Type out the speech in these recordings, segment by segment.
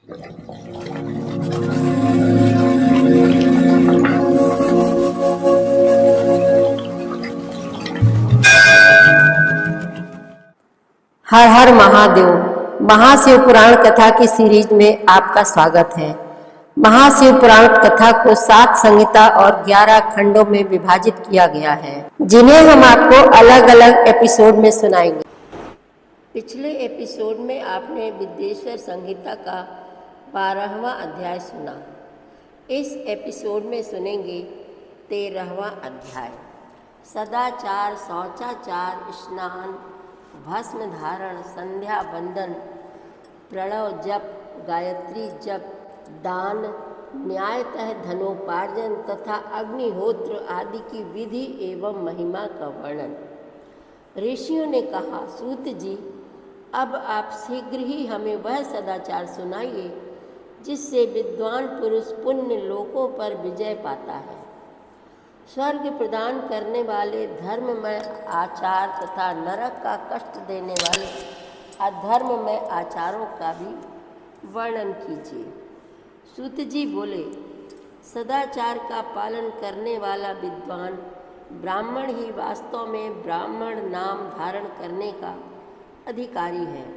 हर हर महादेव। महाशिव पुराण कथा की सीरीज में आपका स्वागत है। महाशिव पुराण कथा को 7 संहिता और 11 खंडों में विभाजित किया गया है, जिन्हें हम आपको अलग अलग एपिसोड में सुनाएंगे। पिछले एपिसोड में आपने विद्येश्वर संहिता का 12वां अध्याय सुना। इस एपिसोड में सुनेंगे 13वां अध्याय। सदाचार, शौचाचार, स्नान, भस्म धारण, संध्या वंदन, प्रणव जप, गायत्री जप, दान, न्यायतः धनोपार्जन तथा अग्निहोत्र आदि की विधि एवं महिमा का वर्णन। ऋषियों ने कहा, सूत जी, अब आप शीघ्र ही हमें वह सदाचार सुनाइए जिससे विद्वान पुरुष पुण्य लोकों पर विजय पाता है। स्वर्ग प्रदान करने वाले धर्ममय आचार तथा नरक का कष्ट देने वाले अधर्ममय आचारों का भी वर्णन कीजिए। सूत जी बोले, सदाचार का पालन करने वाला विद्वान ब्राह्मण ही वास्तव में ब्राह्मण नाम धारण करने का अधिकारी है।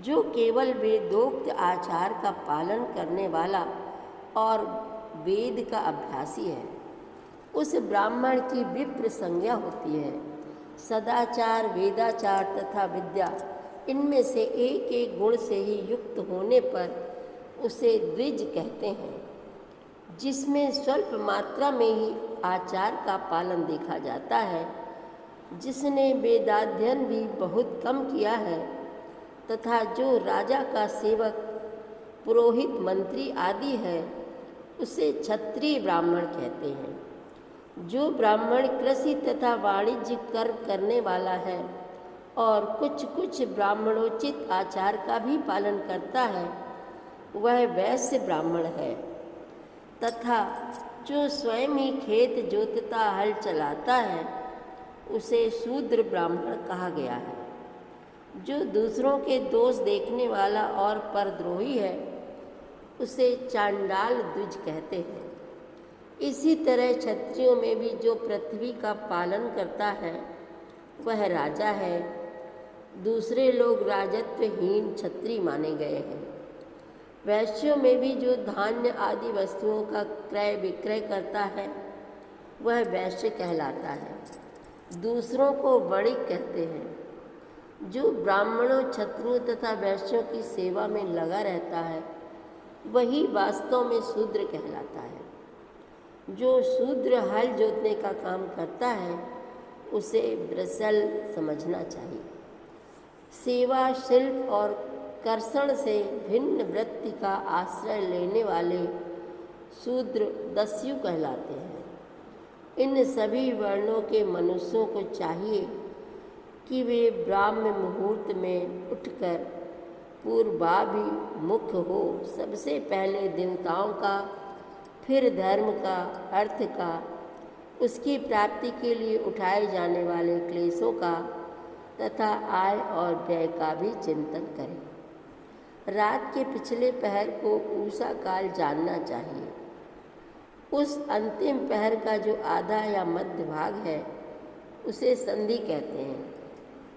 जो केवल वेदोक्त आचार का पालन करने वाला और वेद का अभ्यासी है, उस ब्राह्मण की विप्र संज्ञा होती है। सदाचार, वेदाचार तथा विद्या, इनमें से एक एक गुण से ही युक्त होने पर उसे द्विज कहते हैं। जिसमें स्वल्प मात्रा में ही आचार का पालन देखा जाता है, जिसने वेदाध्ययन भी बहुत कम किया है तथा जो राजा का सेवक, पुरोहित, मंत्री आदि है, उसे क्षत्रिय ब्राह्मण कहते हैं। जो ब्राह्मण कृषि तथा वाणिज्य कर्म करने वाला है और कुछ कुछ ब्राह्मणोचित आचार का भी पालन करता है, वह वैश्य ब्राह्मण है। तथा जो स्वयं ही खेत जोतता, हल चलाता है, उसे शूद्र ब्राह्मण कहा गया है। जो दूसरों के दोष देखने वाला और परद्रोही है, उसे चांडाल द्विज कहते हैं। इसी तरह क्षत्रियों में भी जो पृथ्वी का पालन करता है, वह राजा है। दूसरे लोग राजत्वहीन क्षत्रिय माने गए हैं। वैश्यों में भी जो धान्य आदि वस्तुओं का क्रय विक्रय करता है, वह वैश्य कहलाता है। दूसरों को वणिक कहते हैं। जो ब्राह्मणों, क्षत्रियों तथा वैश्यों की सेवा में लगा रहता है, वही वास्तव में शूद्र कहलाता है। जो शूद्र हल जोतने का काम करता है, उसे ब्रसल समझना चाहिए। सेवा, शिल्प और कर्षण से भिन्न वृत्ति का आश्रय लेने वाले शूद्र दस्यु कहलाते हैं। इन सभी वर्णों के मनुष्यों को चाहिए कि वे ब्राह्म मुहूर्त में उठकर पूर्वाभिमुख हो सबसे पहले देवताओं का, फिर धर्म का, अर्थ का, उसकी प्राप्ति के लिए उठाए जाने वाले क्लेशों का तथा आय और व्यय का भी चिंतन करें। रात के पिछले पहर को पूषा काल जानना चाहिए। उस अंतिम पहर का जो आधा या मध्य भाग है, उसे संधि कहते हैं।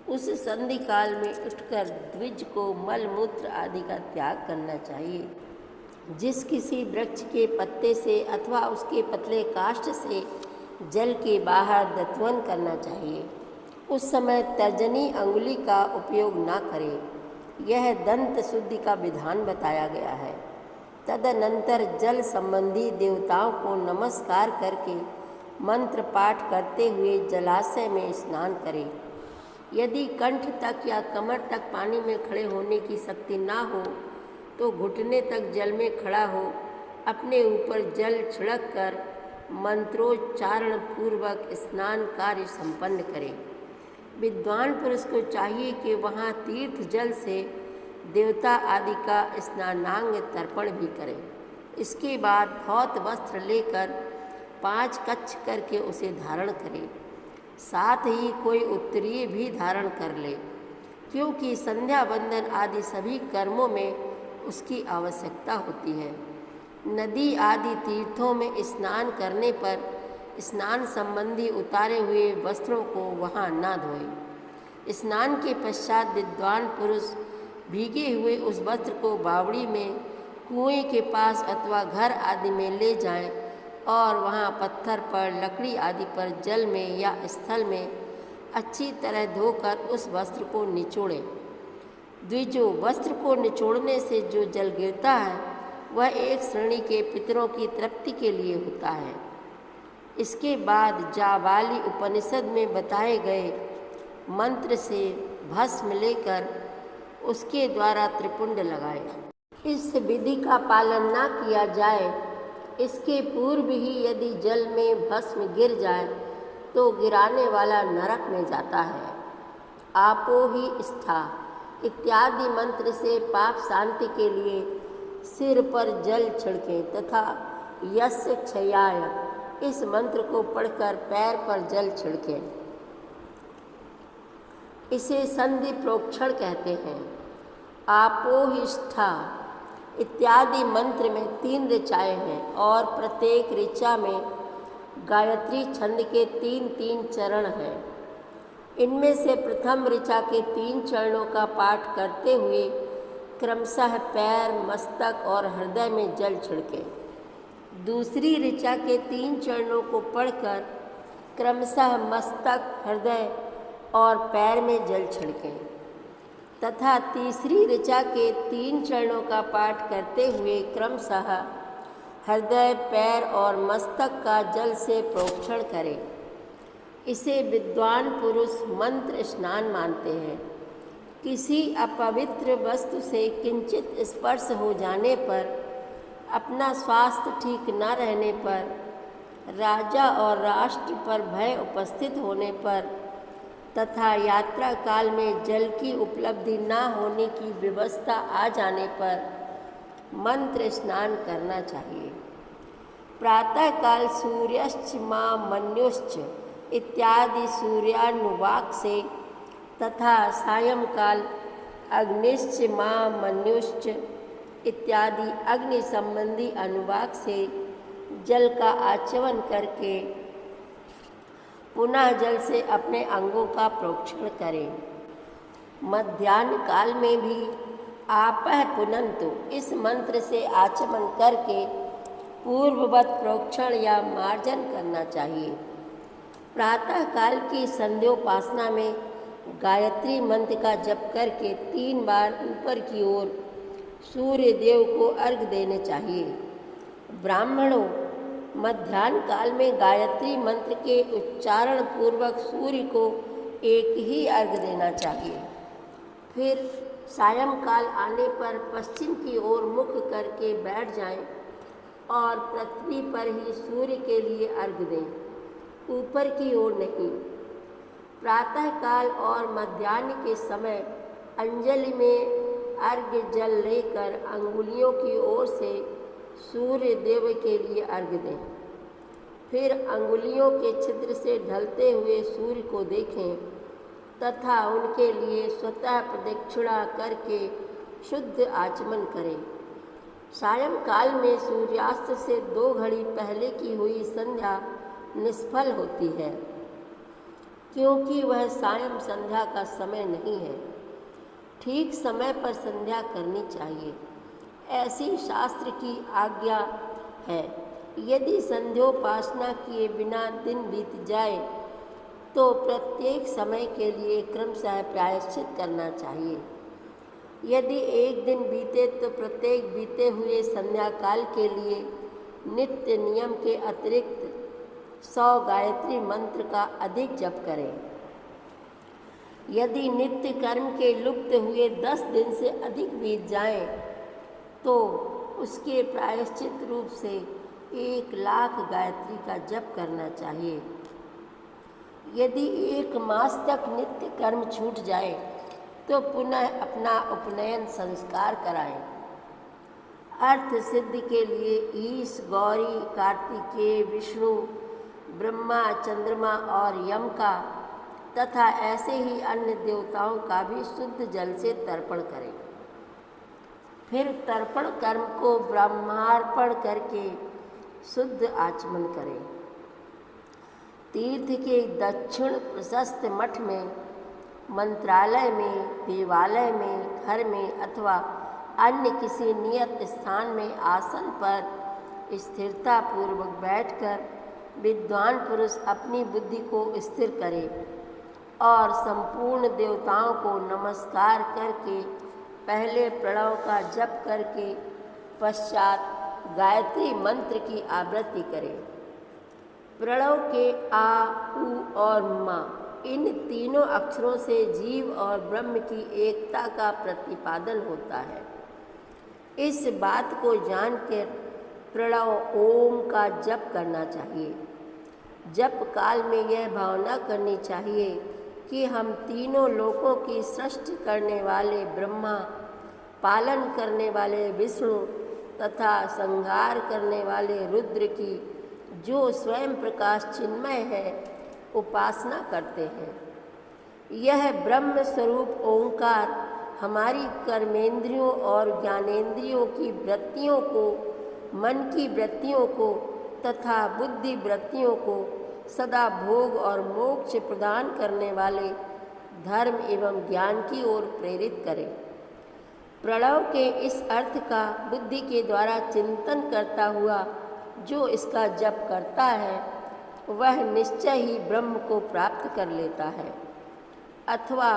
उस संधि काल में उठकर द्विज को मल मूत्र आदि का त्याग करना चाहिए। जिस किसी वृक्ष के पत्ते से अथवा उसके पतले काष्ठ से जल के बाहर दत्वन करना चाहिए, उस समय तर्जनी अंगुली का उपयोग न करें। यह दंत शुद्धि का विधान बताया गया है। तदनंतर जल संबंधी देवताओं को नमस्कार करके मंत्र पाठ करते हुए जलाशय में स्नान करें। यदि कंठ तक या कमर तक पानी में खड़े होने की शक्ति ना हो, तो घुटने तक जल में खड़ा हो अपने ऊपर जल छिड़क कर मंत्रोच्चारण पूर्वक स्नान कार्य संपन्न करें। विद्वान पुरुष को चाहिए कि वहाँ तीर्थ जल से देवता आदि का स्नानांग तर्पण भी करें। इसके बाद धौत वस्त्र लेकर 5 कच्छ करके उसे धारण करें। साथ ही कोई उत्तरीय भी धारण कर ले, क्योंकि संध्या वंदन आदि सभी कर्मों में उसकी आवश्यकता होती है। नदी आदि तीर्थों में स्नान करने पर स्नान संबंधी उतारे हुए वस्त्रों को वहाँ न धोए। स्नान के पश्चात विद्वान पुरुष भीगे हुए उस वस्त्र को बावड़ी में, कुएं के पास अथवा घर आदि में ले जाएं और वहाँ पत्थर पर, लकड़ी आदि पर, जल में या स्थल में अच्छी तरह धोकर उस वस्त्र को निचोड़ें। द्विजो, वस्त्र को निचोड़ने से जो जल गिरता है वह एक श्रेणी के पितरों की तृप्ति के लिए होता है। इसके बाद जाबाली उपनिषद में बताए गए मंत्र से भस्म लेकर उसके द्वारा त्रिपुंड लगाए। इस विधि का पालन न किया जाए, इसके पूर्व ही यदि जल में भस्म गिर जाए तो गिराने वाला नरक में जाता है। आपो ही स्था इत्यादि मंत्र से पाप शांति के लिए सिर पर जल छिड़कें तथा यस्य क्षयाय इस मंत्र को पढ़कर पैर पर जल छिड़कें। इसे संधि प्रोक्षण कहते हैं। आपोहिष्ठा इत्यादि मंत्र में 3 ऋचाएँ हैं और प्रत्येक ऋचा में गायत्री छंद के 3-3 चरण हैं। इनमें से प्रथम ऋचा के 3 चरणों का पाठ करते हुए क्रमशः पैर, मस्तक और हृदय में जल छिड़कें। दूसरी ऋचा के 3 चरणों को पढ़कर क्रमशः मस्तक, हृदय और पैर में जल छिड़कें तथा तीसरी ऋचा के 3 चरणों का पाठ करते हुए क्रमशः हृदय, पैर और मस्तक का जल से प्रोक्षण करें। इसे विद्वान पुरुष मंत्र स्नान मानते हैं। किसी अपवित्र वस्तु से किंचित स्पर्श हो जाने पर, अपना स्वास्थ्य ठीक न रहने पर, राजा और राष्ट्र पर भय उपस्थित होने पर तथा यात्रा काल में जल की उपलब्धि न होने की व्यवस्था आ जाने पर मंत्र स्नान करना चाहिए। प्रातःकाल सूर्यश्च मां मन्युश्च इत्यादि सूर्यानुवाक से तथा सायंकाल अग्निश्च मां मन्युश्च इत्यादि अग्नि संबंधी अनुवाक से जल का आचमन करके पुनः जल से अपने अंगों का प्रोक्षण करें। मध्याह्न काल में भी आपः पुनन्तु इस मंत्र से आचमन करके पूर्ववत प्रोक्षण या मार्जन करना चाहिए। प्रातः काल की संध्योपासना में गायत्री मंत्र का जप करके 3 बार ऊपर की ओर सूर्य देव को अर्घ्य देने चाहिए। ब्राह्मणों, मध्याह्न काल में गायत्री मंत्र के उच्चारण पूर्वक सूर्य को एक ही अर्घ्य देना चाहिए। फिर सायंकाल आने पर पश्चिम की ओर मुख करके बैठ जाएं और पृथ्वी पर ही सूर्य के लिए अर्घ्य दें, ऊपर की ओर नहीं। प्रातःकाल और मध्याह्न के समय अंजलि में अर्घ्य जल लेकर अंगुलियों की ओर से सूर्य देव के लिए अर्घ्य दें। फिर अंगुलियों के छिद्र से ढलते हुए सूर्य को देखें तथा उनके लिए स्वतः प्रदक्षिणा करके शुद्ध आचमन करें। सायंकाल में सूर्यास्त से 2 घड़ी पहले की हुई संध्या निष्फल होती है, क्योंकि वह सायं संध्या का समय नहीं है। ठीक समय पर संध्या करनी चाहिए, ऐसी शास्त्र की आज्ञा है। यदि संध्योपासना किए बिना दिन बीत जाए तो प्रत्येक समय के लिए क्रमशः प्रायश्चित करना चाहिए। यदि एक दिन बीते तो प्रत्येक बीते हुए संध्या काल के लिए नित्य नियम के अतिरिक्त 100 गायत्री मंत्र का अधिक जप करें। यदि नित्य कर्म के लुप्त हुए 10 दिन से अधिक बीत जाएं, तो उसके प्रायश्चित रूप से 1 लाख गायत्री का जप करना चाहिए। यदि 1 मास तक नित्य कर्म छूट जाए तो पुनः अपना उपनयन संस्कार कराएं। अर्थ सिद्धि के लिए ईश, गौरी, कार्तिकेय, विष्णु, ब्रह्मा, चंद्रमा और यम का तथा ऐसे ही अन्य देवताओं का भी शुद्ध जल से तर्पण करें। फिर तर्पण कर्म को ब्रह्मार्पण करके शुद्ध आचमन करें। तीर्थ के दक्षिण प्रशस्त मठ में, मंत्रालय में, देवालय में, घर में अथवा अन्य किसी नियत स्थान में आसन पर स्थिरता पूर्वक बैठकर विद्वान पुरुष अपनी बुद्धि को स्थिर करे और संपूर्ण देवताओं को नमस्कार करके पहले प्रणव का जप करके पश्चात गायत्री मंत्र की आवृत्ति करे। प्रणव के आ, उ और मा, इन तीनों अक्षरों से जीव और ब्रह्म की एकता का प्रतिपादन होता है। इस बात को जानकर प्रणव ओम का जप करना चाहिए। जप काल में यह भावना करनी चाहिए कि हम तीनों लोकों की सृष्टि करने वाले ब्रह्मा, पालन करने वाले विष्णु तथा संहार करने वाले रुद्र की, जो स्वयं प्रकाश चिन्मय है, उपासना करते हैं। यह ब्रह्म स्वरूप ओंकार हमारी कर्मेंद्रियों और ज्ञानेंद्रियों की वृत्तियों को, मन की वृत्तियों को तथा बुद्धि वृत्तियों को सदा भोग और मोक्ष प्रदान करने वाले धर्म एवं ज्ञान की ओर प्रेरित करें। प्रणव के इस अर्थ का बुद्धि के द्वारा चिंतन करता हुआ जो इसका जप करता है वह निश्चय ही ब्रह्म को प्राप्त कर लेता है, अथवा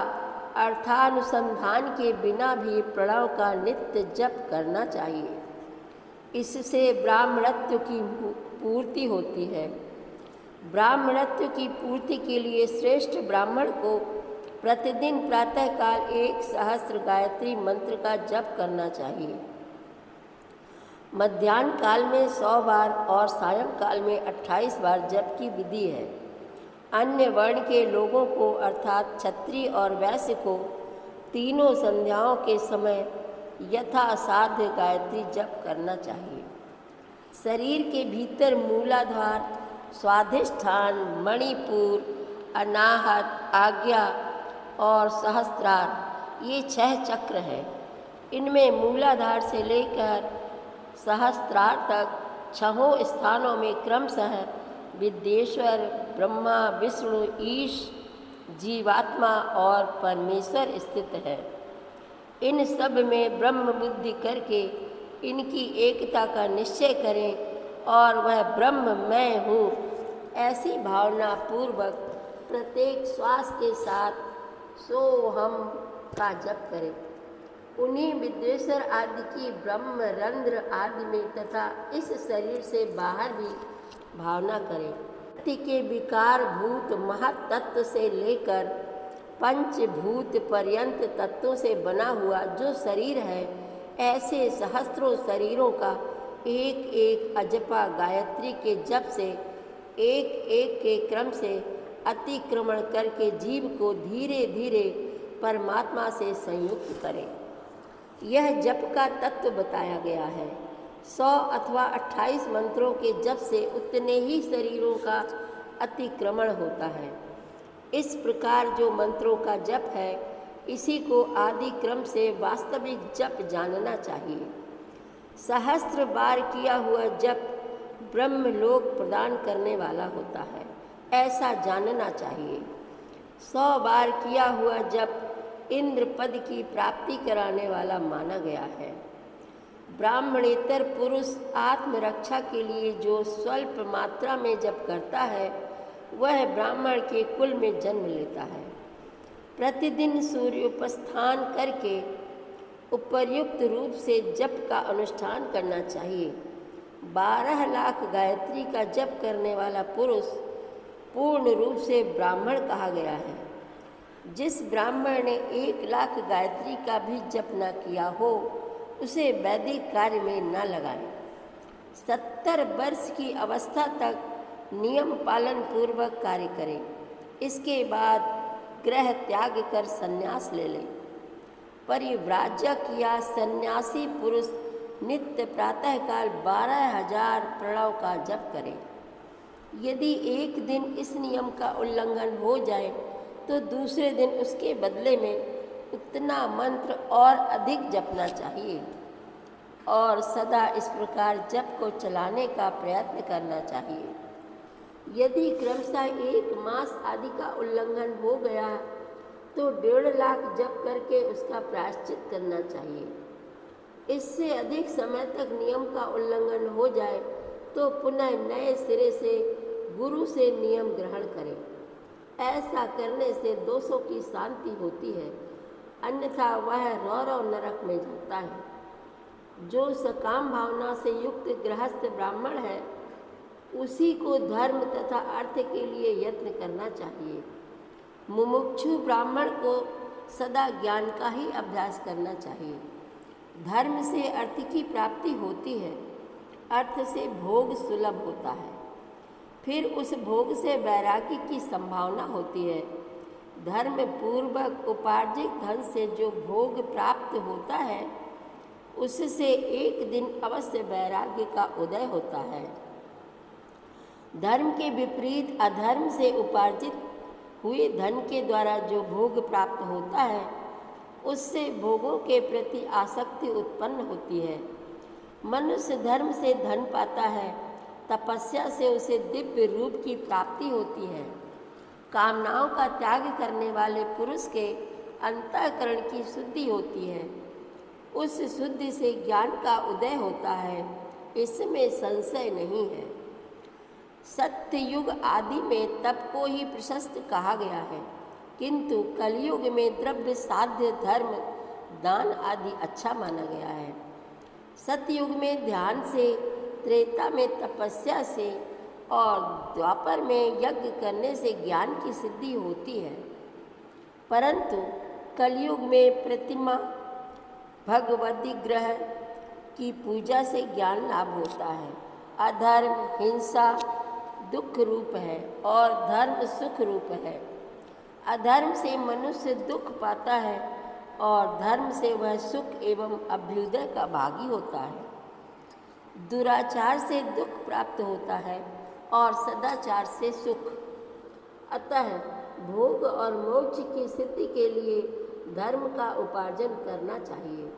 अर्थानुसंधान के बिना भी प्रणव का नित्य जप करना चाहिए। इससे ब्राह्मणत्व की पूर्ति होती है। ब्राह्मणत्व की पूर्ति के लिए श्रेष्ठ ब्राह्मण को प्रतिदिन प्रातःकाल 1 सहस्त्र गायत्री मंत्र का जप करना चाहिए। मध्याह्न काल में 100 बार और सायंकाल में 28 बार जप की विधि है। अन्य वर्ण के लोगों को अर्थात क्षत्रिय और वैश्य को तीनों संध्याओं के समय यथासाध्य गायत्री जप करना चाहिए। शरीर के भीतर मूलाधार, स्वाधिष्ठान, मणिपुर, अनाहत, आज्ञा और सहस्त्रार, ये 6 चक्र हैं। इनमें मूलाधार से लेकर सहस्त्रार तक 6 स्थानों में क्रमशः विद्येश्वर, ब्रह्मा, विष्णु, ईश, जीवात्मा और परमेश्वर स्थित है। इन सब में ब्रह्म बुद्धि करके इनकी एकता का निश्चय करें और वह ब्रह्म मैं हूँ ऐसी भावना पूर्वक प्रत्येक श्वास के साथ सोहम का जप करें। उन्हीं विद्येश्वर आदि की ब्रह्म रंध्र आदि में तथा इस शरीर से बाहर भी भावना करें। व्यक्ति के विकार भूत महत्तत्व से लेकर पंचभूत पर्यंत तत्वों से बना हुआ जो शरीर है, ऐसे सहस्त्रों शरीरों का एक एक अजपा गायत्री के जप से एक एक के क्रम से अतिक्रमण करके जीव को धीरे धीरे परमात्मा से संयुक्त करें। यह जप का तत्व बताया गया है। 100 अथवा 28 मंत्रों के जप से उतने ही शरीरों का अतिक्रमण होता है। इस प्रकार जो मंत्रों का जप है, इसी को आदि क्रम से वास्तविक जप जानना चाहिए। सहस्त्र बार किया हुआ जप ब्रह्मलोक प्रदान करने वाला होता है, ऐसा जानना चाहिए। 100 बार किया हुआ जप इंद्र पद की प्राप्ति कराने वाला माना गया है। ब्राह्मणेतर पुरुष आत्मरक्षा के लिए जो स्वल्प मात्रा में जप करता है, वह ब्राह्मण के कुल में जन्म लेता है। प्रतिदिन सूर्योपस्थान करके उपर्युक्त रूप से जप का अनुष्ठान करना चाहिए। 12 लाख गायत्री का जप करने वाला पुरुष पूर्ण रूप से ब्राह्मण कहा गया है। जिस ब्राह्मण ने 1 लाख गायत्री का भी जप न किया हो, उसे वैदिक कार्य में न लगाएं। 70 वर्ष की अवस्था तक नियम पालन पूर्वक कार्य करें। इसके बाद गृह त्याग कर संन्यास ले लें। परिव्राजक या सन्यासी पुरुष नित्य प्रातःकाल 12,000 प्रणव का जप करें। यदि एक दिन इस नियम का उल्लंघन हो जाए तो दूसरे दिन उसके बदले में उतना मंत्र और अधिक जपना चाहिए। और सदा इस प्रकार जप को चलाने का प्रयत्न करना चाहिए। यदि क्रमशः 1 मास आदि का उल्लंघन हो गया तो 1.5 लाख जप करके उसका प्रायश्चित करना चाहिए। इससे अधिक समय तक नियम का उल्लंघन हो जाए तो पुनः नए सिरे से गुरु से नियम ग्रहण करें। ऐसा करने से दोषों की शांति होती है, अन्यथा वह रौरव नरक में जाता है। जो सकाम भावना से युक्त गृहस्थ ब्राह्मण है उसी को धर्म तथा अर्थ के लिए यत्न करना चाहिए। मुमुक्षु ब्राह्मण को सदा ज्ञान का ही अभ्यास करना चाहिए। धर्म से अर्थ की प्राप्ति होती है, अर्थ से भोग सुलभ होता है, फिर उस भोग से वैराग्य की संभावना होती है। धर्म पूर्वक उपार्जित धन से जो भोग प्राप्त होता है उससे एक दिन अवश्य वैराग्य का उदय होता है। धर्म के विपरीत अधर्म से उपार्जित हुए धन के द्वारा जो भोग प्राप्त होता है उससे भोगों के प्रति आसक्ति उत्पन्न होती है। मनुष्य धर्म से धन पाता है, तपस्या से उसे दिव्य रूप की प्राप्ति होती है। कामनाओं का त्याग करने वाले पुरुष के अंतःकरण की शुद्धि होती है, उस शुद्धि से ज्ञान का उदय होता है, इसमें संशय नहीं है। सत्ययुग आदि में तप को ही प्रशस्त कहा गया है, किंतु कलयुग में द्रव्य साध्य धर्म दान आदि अच्छा माना गया है। सतयुग में ध्यान से, त्रेता में तपस्या से और द्वापर में यज्ञ करने से ज्ञान की सिद्धि होती है, परंतु कलयुग में प्रतिमा भगवती ग्रह की पूजा से ज्ञान लाभ होता है। अधर्म हिंसा दुख रूप है और धर्म सुख रूप है। अधर्म से मनुष्य दुख पाता है और धर्म से वह सुख एवं अभ्युदय का भागी होता है। दुराचार से दुख प्राप्त होता है और सदाचार से सुख। अतः भोग और मोक्ष की सिद्धि के लिए धर्म का उपार्जन करना चाहिए।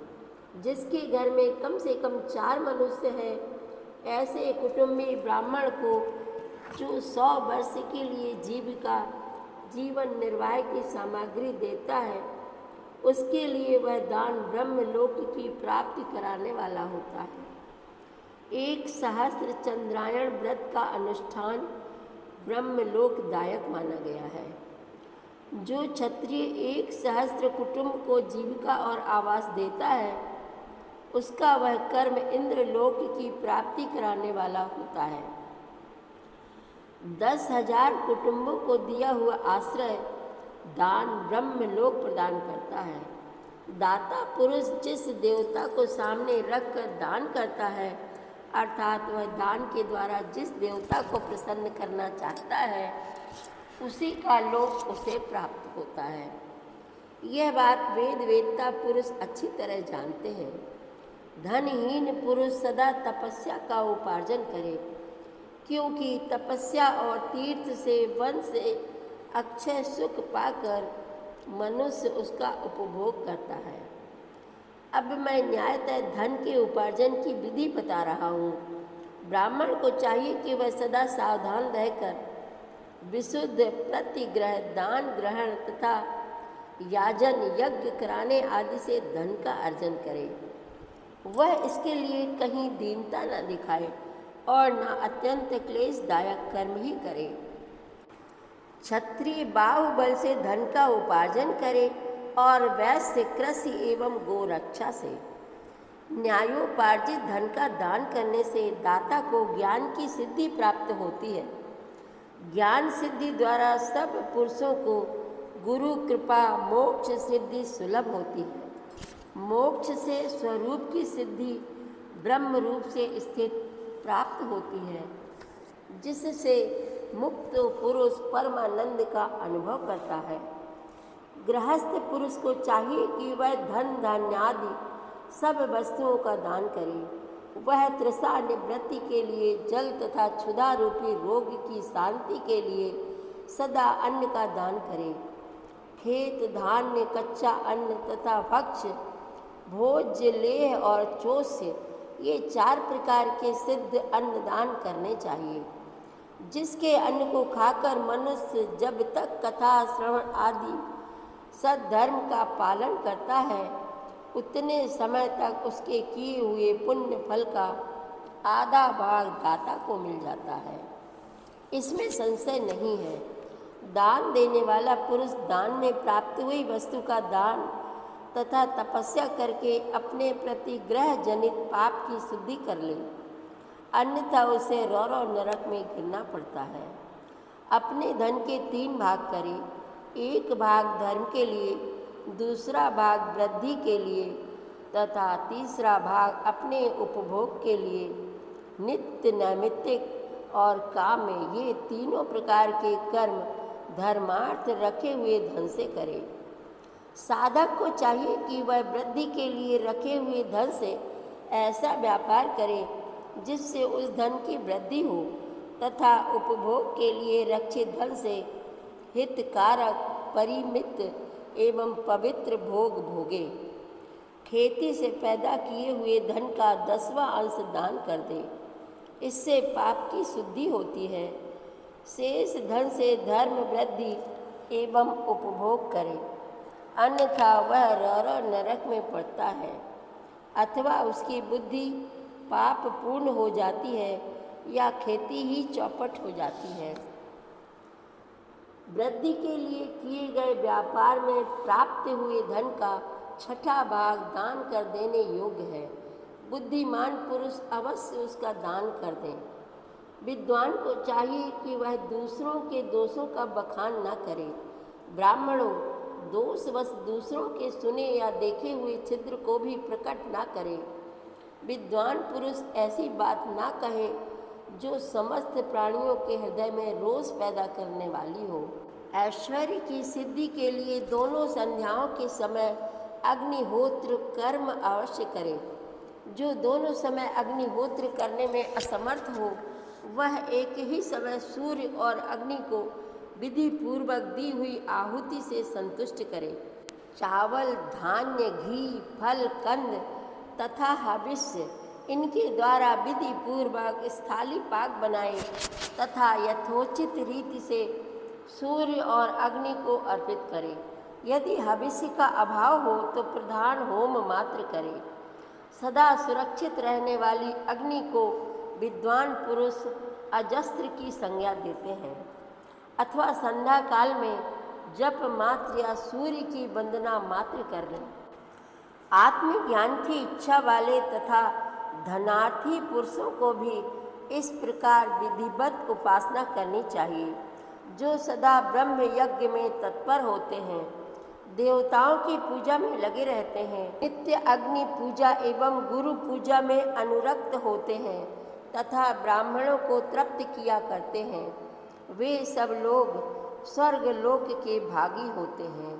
जिसके घर में कम से कम 4 मनुष्य हैं, ऐसे कुटुंबी ब्राह्मण को जो 100 वर्ष के लिए जीवन निर्वाह की सामग्री देता है, उसके लिए वह दान ब्रह्मलोक की प्राप्ति कराने वाला होता है। 1 सहस्त्र चंद्रायण व्रत का अनुष्ठान ब्रह्मलोकदायक माना गया है। जो क्षत्रिय 1 सहस्त्र कुटुंब को जीविका और आवास देता है, उसका वह कर्म इंद्रलोक की प्राप्ति कराने वाला होता है। 10,000 कुटुंबों को दिया हुआ आश्रय दान ब्रह्मलोक प्रदान करता है। दाता पुरुष जिस देवता को सामने रखकर दान करता है, अर्थात वह दान के द्वारा जिस देवता को प्रसन्न करना चाहता है, उसी का लोक उसे प्राप्त होता है। यह बात वेदता पुरुष अच्छी तरह जानते हैं। धनहीन पुरुष सदा तपस्या का उपार्जन करे, क्योंकि तपस्या और तीर्थ से वन से अक्षय सुख पाकर मनुष्य उसका उपभोग करता है। अब मैं न्यायतः धन के उपार्जन की विधि बता रहा हूँ। ब्राह्मण को चाहिए कि वह सदा सावधान रहकर विशुद्ध प्रतिग्रह दान ग्रहण तथा याजन यज्ञ कराने आदि से धन का अर्जन करे। वह इसके लिए कहीं दीनता न दिखाए और न अत्यंत क्लेशदायक कर्म ही करे। क्षत्रिय बाहुबल से धन का उपार्जन करे और वैश्य कृषि एवं गोरक्षा से। न्यायोपार्जित धन का दान करने से दाता को ज्ञान की सिद्धि प्राप्त होती है। ज्ञान सिद्धि द्वारा सब पुरुषों को गुरु कृपा मोक्ष सिद्धि सुलभ होती है। मोक्ष से स्वरूप की सिद्धि ब्रह्म रूप से स्थित प्राप्त होती है, जिससे मुक्त पुरुष परमानंद का अनुभव करता है। गृहस्थ पुरुष को चाहिए कि वह धन धान्यादि सब वस्तुओं का दान करे। वह तृषा निवृत्ति के लिए जल तथा क्षुधा रूपी रोग की शांति के लिए सदा अन्न का दान करे। खेत धान्य कच्चा अन्न तथा भक्ष्य भोज्य लेह और चोष्य ये 4 प्रकार के सिद्ध अन्न दान करने चाहिए, जिसके अन्न को खाकर मनुष्य जब तक कथा श्रवण आदि सद्धर्म का पालन करता है, उतने समय तक उसके किए हुए पुण्य फल का आधा भाग दाता को मिल जाता है। इसमें संशय नहीं है। दान देने वाला पुरुष दान में प्राप्त हुई वस्तु का दान तथा तपस्या करके अपने प्रति ग्रह जनित पाप की शुद्धि कर ले, अन्यथा उसे रौरव नरक में गिरना पड़ता है। अपने धन के 3 भाग करे, एक भाग धर्म के लिए, दूसरा भाग वृद्धि के लिए तथा तीसरा भाग अपने उपभोग के लिए। नित्य नैमित्तिक और काम में ये तीनों प्रकार के कर्म धर्मार्थ रखे हुए धन से करे। साधक को चाहिए कि वह वृद्धि के लिए रखे हुए धन से ऐसा व्यापार करे जिससे उस धन की वृद्धि हो तथा उपभोग के लिए रक्षित धन से हितकारक परिमित एवं पवित्र भोग भोगे। खेती से पैदा किए हुए धन का 10वां अंश दान कर दे, इससे पाप की शुद्धि होती है। शेष धन से धर्म वृद्धि एवं उपभोग करे, अन्यथा वह रौरव नरक में पड़ता है अथवा उसकी बुद्धि पाप पूर्ण हो जाती है या खेती ही चौपट हो जाती है। वृद्धि के लिए किए गए व्यापार में प्राप्त हुए धन का 6ठा भाग दान कर देने योग्य है। बुद्धिमान पुरुष अवश्य उसका दान कर दें। विद्वान को चाहिए कि वह दूसरों के दोषों का बखान न करे। ब्राह्मणों, दोषवश दूसरों के सुने या देखे हुए छिद्र को भी प्रकट न करे। विद्वान पुरुष ऐसी बात ना कहे जो समस्त प्राणियों के हृदय में रोष पैदा करने वाली हो। ऐश्वर्य की सिद्धि के लिए दोनों संध्याओं के समय अग्निहोत्र कर्म अवश्य करे। जो दोनों समय अग्निहोत्र करने में असमर्थ हो, वह एक ही समय सूर्य और अग्नि को विधि पूर्वक दी हुई आहुति से संतुष्ट करे। चावल, धान्य, घी, फल, कंद तथा हविष्य इनके द्वारा विधि पूर्वक स्थाली पाक बनाए तथा यथोचित रीति से सूर्य और अग्नि को अर्पित करे। यदि हविष्य का अभाव हो तो प्रधान होम मात्र करे। सदा सुरक्षित रहने वाली अग्नि को विद्वान पुरुष अजस्त्र की संज्ञा देते हैं अथवा संध्या काल में जप मात्र या सूर्य की वंदना मात्र कर लें। आत्मज्ञान की इच्छा वाले तथा धनार्थी पुरुषों को भी इस प्रकार विधिवत उपासना करनी चाहिए, जो सदा ब्रह्म यज्ञ में तत्पर होते हैं, देवताओं की पूजा में लगे रहते हैं, नित्य अग्नि पूजा एवं गुरु पूजा में अनुरक्त होते हैं तथा ब्राह्मणों को तृप्त किया करते हैं। वे सब लोग स्वर्ग लोक के भागी होते हैं।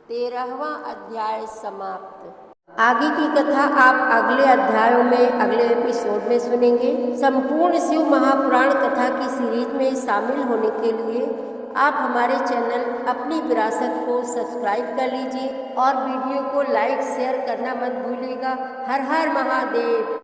13वां अध्याय समाप्त। आगे की कथा आप अगले अध्यायों में अगले एपिसोड में सुनेंगे। संपूर्ण शिव महापुराण कथा की सीरीज में शामिल होने के लिए आप हमारे चैनल अपनी विरासत को सब्सक्राइब कर लीजिए और वीडियो को लाइक शेयर करना मत भूलिएगा। हर हर महादेव।